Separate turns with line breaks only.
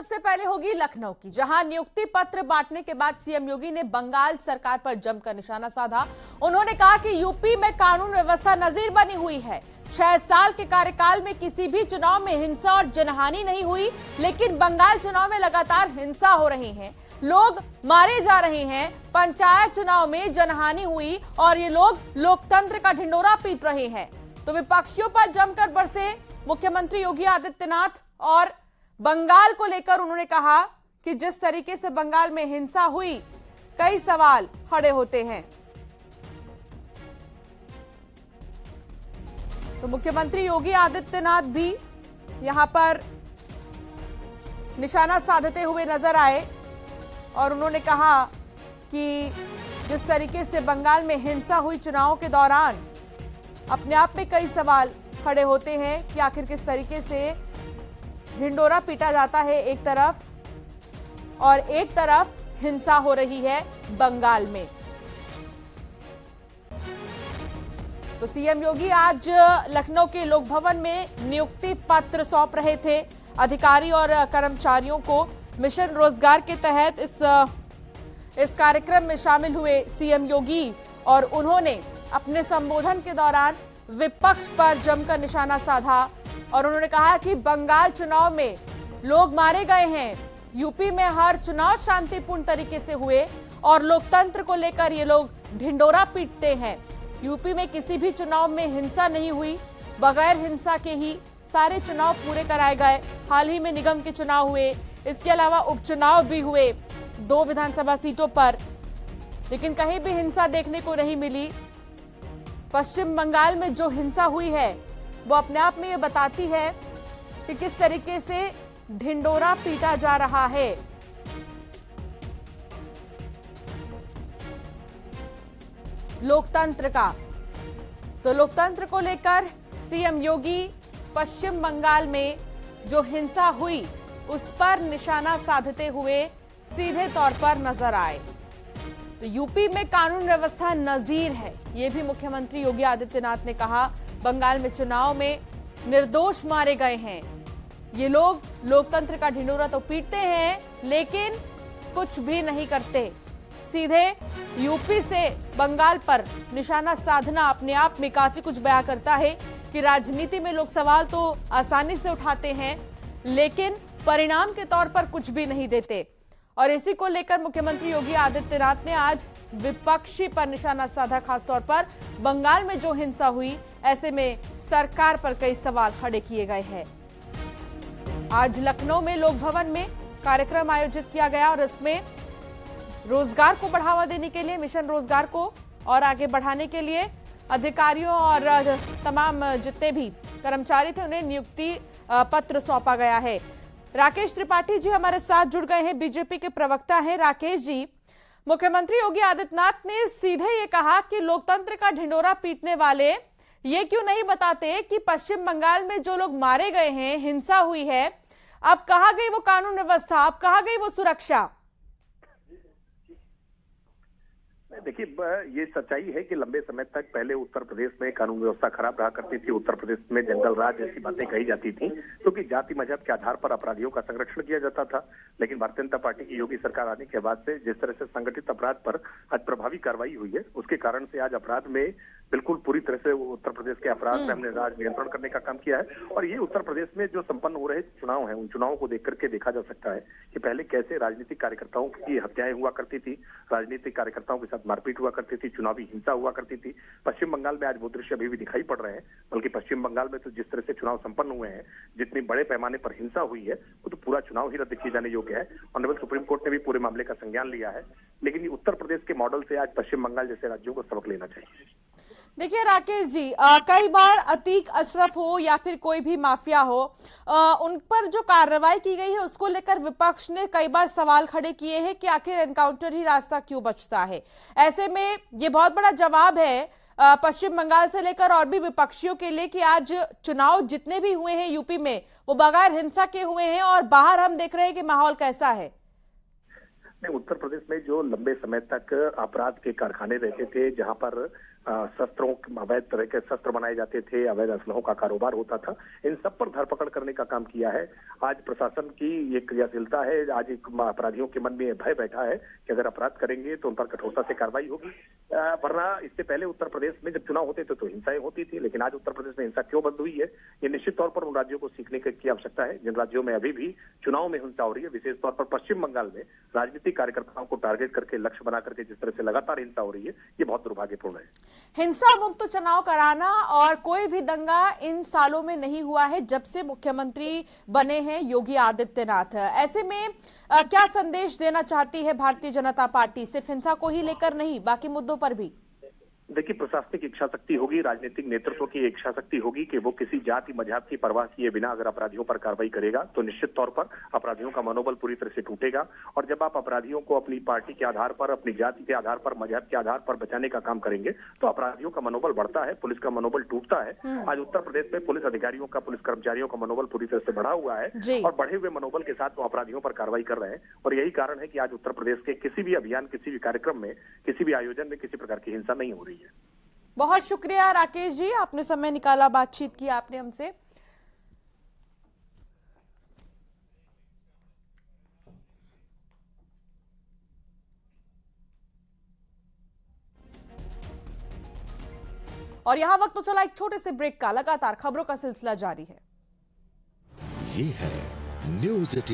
सबसे पहले होगी लखनऊ की, जहां नियुक्ति पत्र बांटने के बाद सीएम योगी ने बंगाल सरकार पर जमकर निशाना साधा। उन्होंने कहा कि यूपी में कानून व्यवस्था नजीर बनी हुई है। 6 साल के कार्यकाल में किसी भी चुनाव में हिंसा और जनहानि नहीं हुई, लेकिन बंगाल चुनाव में लगातार हिंसा हो रही है, लोग मारे जा रहे हैं। पंचायत चुनाव में जनहानि हुई और ये लोग लोकतंत्र का ढिंडोरा पीट रहे हैं। तो विपक्षियों पर जमकर बरसे मुख्यमंत्री योगी आदित्यनाथ और बंगाल को लेकर उन्होंने कहा कि जिस तरीके से बंगाल में हिंसा हुई, कई सवाल खड़े होते हैं। तो मुख्यमंत्री योगी आदित्यनाथ भी यहां पर निशाना साधते हुए नजर आए और उन्होंने कहा कि जिस तरीके से बंगाल में हिंसा हुई चुनावों के दौरान, अपने आप में कई सवाल खड़े होते हैं कि आखिर किस तरीके से ढिंडोरा पीटा जाता है एक तरफ, और एक तरफ हिंसा हो रही है बंगाल में। तो सीएम योगी आज लखनऊ के लोक भवन में नियुक्ति पत्र सौंप रहे थे अधिकारी और कर्मचारियों को। मिशन रोजगार के तहत इस कार्यक्रम में शामिल हुए सीएम योगी और उन्होंने अपने संबोधन के दौरान विपक्ष पर जमकर निशाना साधा और उन्होंने कहा कि बंगाल चुनाव में लोग मारे गए हैं, यूपी में हर चुनाव शांतिपूर्ण तरीके से हुए और लोकतंत्र को लेकर ये लोग ढिंडोरा पीटते हैं। यूपी में किसी भी चुनाव में हिंसा नहीं हुई, बगैर हिंसा के ही सारे चुनाव पूरे कराए गए। हाल ही में निगम के चुनाव हुए, इसके अलावा उपचुनाव भी हुए 2 विधानसभा सीटों पर, लेकिन कहीं भी हिंसा देखने को नहीं मिली। पश्चिम बंगाल में जो हिंसा हुई है वो अपने आप में ये बताती है कि किस तरीके से ढिंडोरा पीटा जा रहा है। लोकतंत्र का, तो लोकतंत्र को लेकर सीएम योगी पश्चिम बंगाल में जो हिंसा हुई उस पर निशाना साधते हुए सीधे तौर पर नजर आए। तो यूपी में कानून व्यवस्था नजीर है, यह भी मुख्यमंत्री योगी आदित्यनाथ ने कहा। बंगाल में चुनाव में निर्दोष मारे गए हैं, ये लोग लोकतंत्र का ढिंडोरा तो पीटते हैं लेकिन कुछ भी नहीं करते। सीधे यूपी से बंगाल पर निशाना साधना अपने आप में काफी कुछ बयां करता है कि राजनीति में लोग सवाल तो आसानी से उठाते हैं लेकिन परिणाम के तौर पर कुछ भी नहीं देते। और इसी को लेकर मुख्यमंत्री योगी आदित्यनाथ ने आज विपक्षी पर निशाना साधा, खासतौर पर बंगाल में जो हिंसा हुई, ऐसे में सरकार पर कई सवाल खड़े किए गए हैं। आज लखनऊ में लोक भवन में कार्यक्रम आयोजित किया गया और इसमें रोजगार को बढ़ावा देने के लिए, मिशन रोजगार को और आगे बढ़ाने के लिए अधिकारियों और तमाम जितने भी कर्मचारी थे उन्हें नियुक्ति पत्र सौंपा गया है। राकेश त्रिपाठी जी हमारे साथ जुड़ गए हैं, बीजेपी के प्रवक्ता हैं। राकेश जी, मुख्यमंत्री योगी आदित्यनाथ ने सीधे ये कहा कि लोकतंत्र का ढिंडोरा पीटने वाले ये क्यों नहीं बताते कि पश्चिम बंगाल में जो लोग मारे गए हैं, हिंसा हुई है, अब कहां गई वो कानून व्यवस्था, अब कहां गई वो सुरक्षा?
देखिए, ये सच्चाई है कि लंबे समय तक पहले उत्तर प्रदेश में कानून व्यवस्था खराब रहा करती थी। उत्तर प्रदेश में जंगल राज जैसी बातें कही जाती थी, क्योंकि जाति मजहब के आधार पर अपराधियों का संरक्षण किया जाता था। लेकिन भारतीय जनता पार्टी की योगी सरकार आने के बाद से जिस तरह से संगठित अपराध पर आज प्रभावी कार्रवाई हुई है, उसके कारण से आज अपराध में बिल्कुल पूरी तरह से उत्तर प्रदेश के अपराध में हमने राज नियंत्रण करने का काम किया है। और ये उत्तर प्रदेश में जो संपन्न हो रहे चुनाव हैं, उन चुनावों को देख करके देखा जा सकता है कि पहले कैसे राजनीतिक कार्यकर्ताओं की हत्याएं हुआ करती थी, राजनीतिक कार्यकर्ताओं के साथ मारपीट हुआ करती थी, चुनावी हिंसा हुआ करती थी। पश्चिम बंगाल में आज वो दृश्य अभी भी दिखाई पड़ रहे हैं। बल्कि पश्चिम बंगाल में तो जिस तरह से चुनाव संपन्न हुए हैं, जितनी बड़े पैमाने पर हिंसा हुई है, वो तो पूरा चुनाव ही रद्द किए जाने योग्य है। ऑनरेबल सुप्रीम कोर्ट ने भी पूरे मामले का संज्ञान लिया है। लेकिन ये उत्तर प्रदेश के मॉडल से आज पश्चिम बंगाल जैसे राज्यों को सबक लेना चाहिए।
देखिए राकेश जी, कई बार अतीक अशरफ हो या फिर कोई भी माफिया हो, उन पर जो कार्रवाई की गई है उसको लेकर विपक्ष ने कई बार सवाल खड़े किए हैं कि आखिर एनकाउंटर ही रास्ता क्यों बचता है। ऐसे में ये बहुत बड़ा जवाब है पश्चिम बंगाल से लेकर और भी विपक्षियों के लिए कि आज चुनाव जितने भी हुए हैं यूपी में वो बगैर हिंसा के हुए हैं और बाहर हम देख रहे हैं कि माहौल कैसा है।
उत्तर प्रदेश में जो लंबे समय तक अपराध के कारखाने रहते थे, जहां पर शस्त्रों अवैध तरह के शस्त्र बनाए जाते थे, अवैध असलहों का कारोबार होता था, इन सब पर धरपकड़ करने का काम किया है। आज प्रशासन की ये क्रियाशीलता है, आज एक अपराधियों के मन में भय बैठा है कि अगर अपराध करेंगे तो उन पर कठोरता से कार्रवाई होगी। वरना इससे पहले उत्तर प्रदेश में जब चुनाव होते थे तो हिंसाएं होती थी, लेकिन आज उत्तर प्रदेश में हिंसा क्यों बंद हुई है, ये निश्चित तौर पर उन राज्यों को सीखने की आवश्यकता है जिन राज्यों में अभी भी चुनाव में हिंसा हो रही है। विशेष तौर पर पश्चिम बंगाल में राजनीतिक कार्यकर्ताओं को टारगेट करके, लक्ष्य बना करके जिस तरह से लगातार हिंसा हो रही है, ये बहुत दुर्भाग्यपूर्ण है।
हिंसा मुक्त चुनाव कराना और कोई भी दंगा इन सालों में नहीं हुआ है जब से मुख्यमंत्री बने हैं योगी आदित्यनाथ। ऐसे में क्या संदेश देना चाहती है भारतीय जनता पार्टी, सिर्फ हिंसा को ही लेकर नहीं, बाकी मुद्दों पर भी?
देखिए, प्रशासनिक इच्छा शक्ति होगी, राजनीतिक नेतृत्व की इच्छा शक्ति होगी कि वो किसी जाति मजहब की परवाह किए बिना अगर अपराधियों पर कार्रवाई करेगा तो निश्चित तौर पर अपराधियों का मनोबल पूरी तरह से टूटेगा। और जब आप अपराधियों को अपनी पार्टी के आधार पर, अपनी जाति के आधार पर, मजहब के आधार पर बचाने का काम करेंगे तो अपराधियों का मनोबल बढ़ता है, पुलिस का मनोबल टूटता है। आज उत्तर प्रदेश में पुलिस अधिकारियों का, पुलिस कर्मचारियों का मनोबल पूरी तरह से बढ़ा हुआ है और बढ़े हुए मनोबल के साथ वो अपराधियों पर कार्रवाई कर रहे हैं। और यही कारण है कि आज उत्तर प्रदेश के किसी भी अभियान, किसी भी कार्यक्रम में, किसी भी आयोजन में किसी प्रकार की हिंसा नहीं हो रही है।
बहुत शुक्रिया राकेश जी, आपने समय निकाला, बातचीत की आपने हमसे। और यहां वक्त तो चला एक छोटे से ब्रेक का, लगातार खबरों का सिलसिला जारी है।
ये है न्यूज़ 18